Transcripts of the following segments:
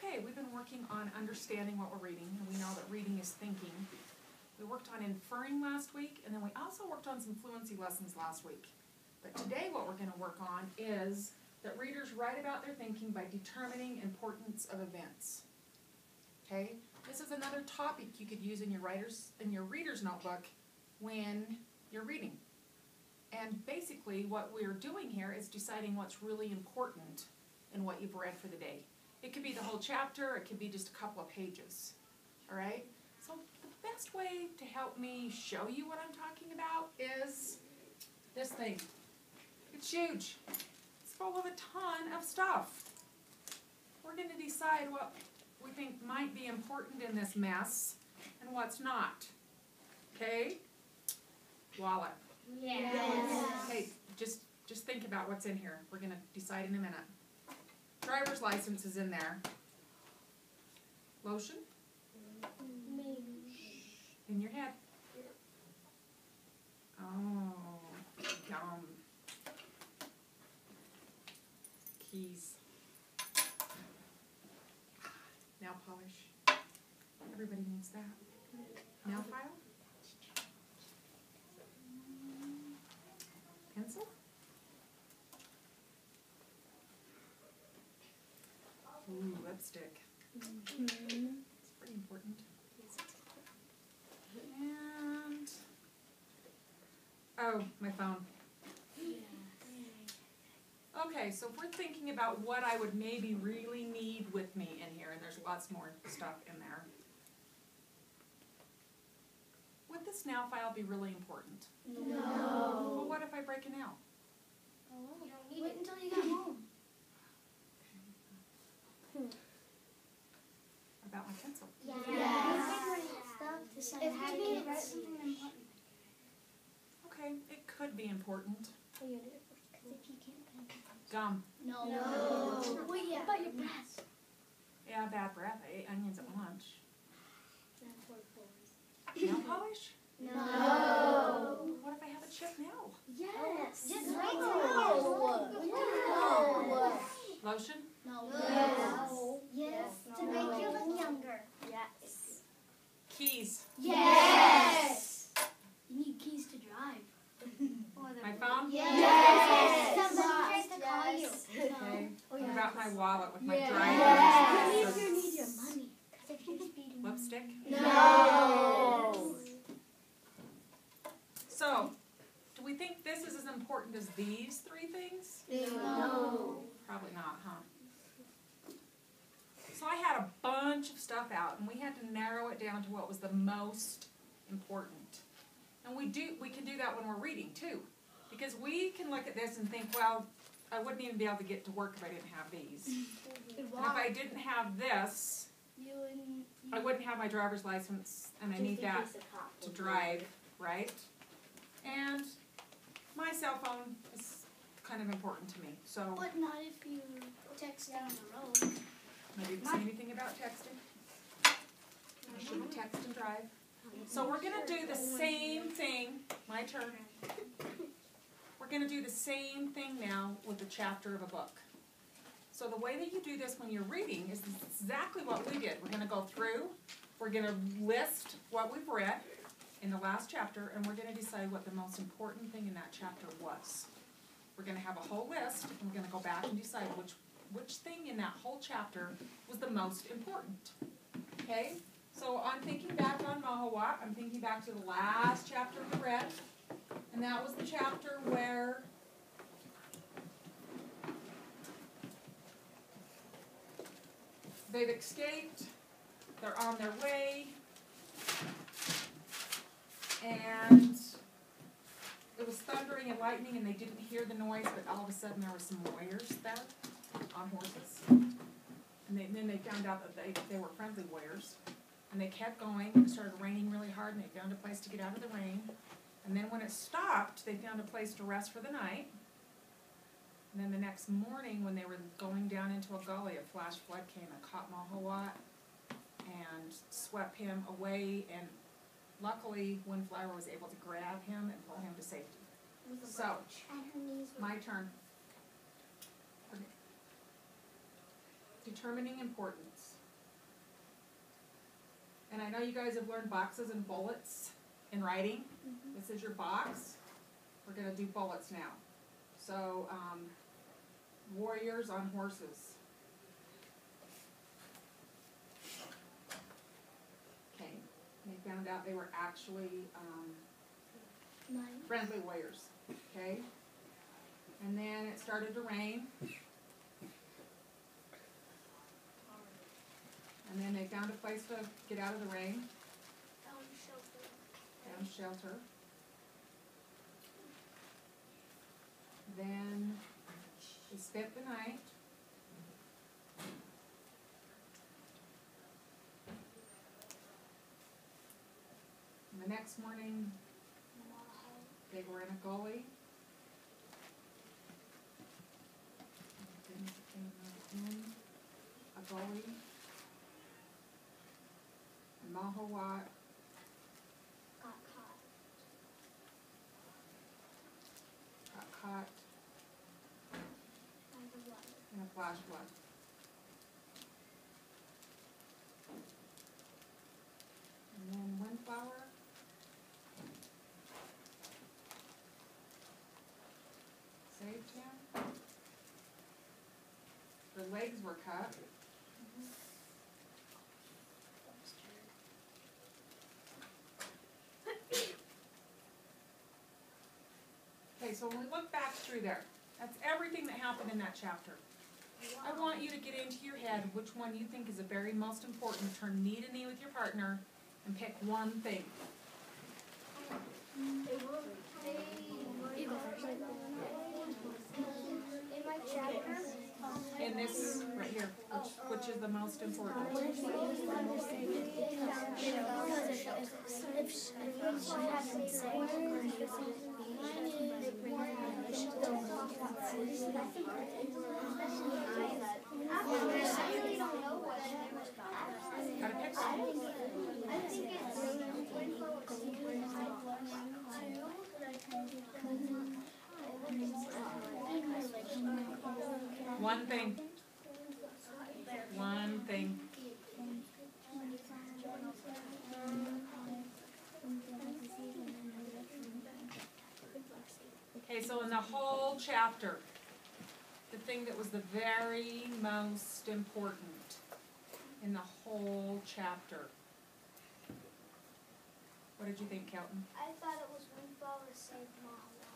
Okay, we've been working on understanding what we're reading, and we know that reading is thinking. We worked on inferring last week, and then we also worked on some fluency lessons last week. But today what we're going to work on is that readers write about their thinking by determining importance of events. Okay? This is another topic you could use in your reader's notebook when you're reading. And basically what we're doing here is deciding what's really important in what you've read for the day. It could be the whole chapter, it could be just a couple of pages. Alright? So the best way to help me show you what I'm talking about is this thing. It's huge. It's full of a ton of stuff. We're going to decide what we think might be important in this mess and what's not. Okay? Wallet. Yes. Okay, just think about what's in here. We're going to decide in a minute. Driver's license is in there. Lotion? In your head. Oh, gum. Keys. Nail polish. Everybody needs that. Nail file? Pencil? Ooh, lipstick. It's pretty important. And, oh, my phone. Okay, so if we're thinking about what I would maybe really need with me in here, and there's lots more stuff in there, would this nail file be really important? No. Well, what if I break a nail? You don't need it until you get home. About my pencil? Okay, it could be important. Gum. No. Well, yeah. About your breath. Yeah, bad breath. I ate onions at lunch. Nail polish? No. What if I have a chipped nail? Yes. Just No. Lotion? No. Yes. To make you look younger. Yes. Keys? Yes. You need keys to drive. My phone? Yes. Somebody tries to call you. Okay. Oh, What yeah. about my wallet with my Yes. driving license? You need your money. Because if you're speeding. Lipstick? No. So, do we think this is as important as these three things? No. Probably not, huh? So I had a bunch of stuff out, and we had to narrow it down to what was the most important. And we can do that when we're reading, too. Because we can look at this and think, well, I wouldn't even be able to get to work if I didn't have these. And if I didn't have this, I wouldn't have my driver's license, and I need that to drive, right? And my cell phone is kind of important to me. So But not if you text down the road. I didn't say anything about texting. I shouldn't text and drive. So we're going to do the same thing. My turn. We're going to do the same thing now with a chapter of a book. So the way that you do this when you're reading is exactly what we did. We're going to go through. We're going to list what we've read in the last chapter, and we're going to decide what the most important thing in that chapter was. We're going to have a whole list, and we're going to go back and decide which thing in that whole chapter was the most important. Okay? So I'm thinking back on Mahawat. I'm thinking back to the last chapter we read, and that was the chapter where they've escaped, they're on their way, and it was thundering and lightning, and they didn't hear the noise, but all of a sudden there were some warriors there on horses. And then they found out that they were friendly warriors. And they kept going, and it started raining really hard, and they found a place to get out of the rain. And then when it stopped, they found a place to rest for the night. And then the next morning, when they were going down into a gully, a flash flood came and caught Mahawat and swept him away. And luckily, Windflower was able to grab him and pull him to safety. So, my turn. Determining importance. And I know you guys have learned boxes and bullets in writing. This is your box. We're going to do bullets now. So, warriors on horses. Okay, they found out they were actually friendly warriors. Okay, and then it started to rain. And then they found a place to get out of the rain. Found shelter. Then they spent the night. And the next morning, they were in a gully. In a gully. And Mahawat got caught in a flash flood. And then Windflower saved him. Her legs were cut. Okay, so when we look back through there, that's everything that happened in that chapter. I want you to get into your head which one you think is the very most important. Turn knee to knee with your partner and pick one thing. In my chapter, In this right here, which is the most important. Gotta pick one thing. One thing. Okay, so in the whole chapter, the thing that was the very most important in the whole chapter. What did you think, Kelton? I thought it was Windflower saved Mahawat.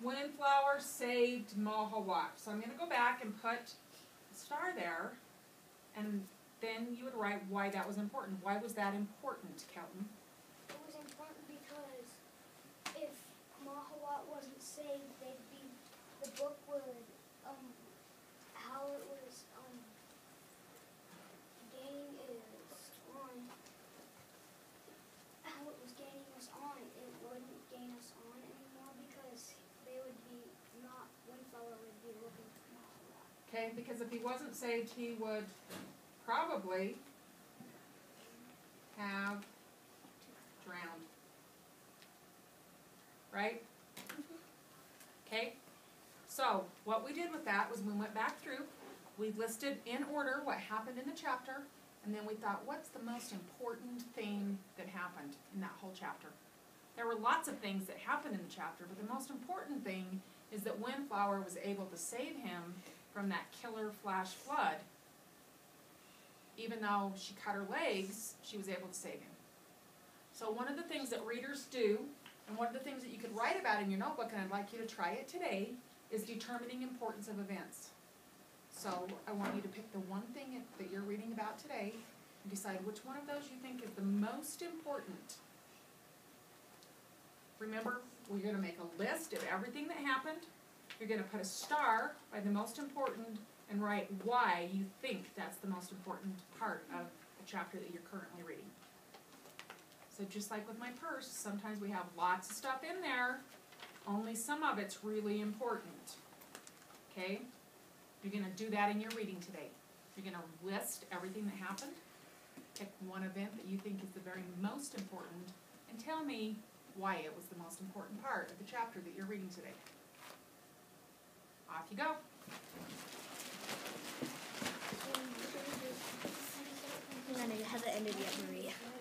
Windflower saved Mahawat. So I'm going to go back and put a star there, and then you would write why that was important. Why was that important, Kelton? It was important because if Mahawat wasn't saved, the book would, how it was, gaining us on, how it was gaining us on, it wouldn't gain us on anymore because they would be not, Windflower would be looking for Mahawat. Okay, because if he wasn't saved, he would probably have drowned. Right? Okay? So, what we did with that was we went back through, we listed in order what happened in the chapter, and then we thought, what's the most important thing that happened in that whole chapter? There were lots of things that happened in the chapter, but the most important thing is that Windflower was able to save him from that killer flash flood. Even though she cut her legs, she was able to save him. So one of the things that readers do, and one of the things that you could write about in your notebook, and I'd like you to try it today, is determining importance of events. So I want you to pick the one thing that you're reading about today and decide which one of those you think is the most important. Remember, we're going to make a list of everything that happened. You're going to put a star by the most important and write why you think that's the most important part of the chapter that you're currently reading. So just like with my purse, sometimes we have lots of stuff in there, only some of it's really important. Okay? You're going to do that in your reading today. You're going to list everything that happened, pick one event that you think is the very most important, and tell me why it was the most important part of the chapter that you're reading today. Off you go. I'm going to have it ended yet, Maria.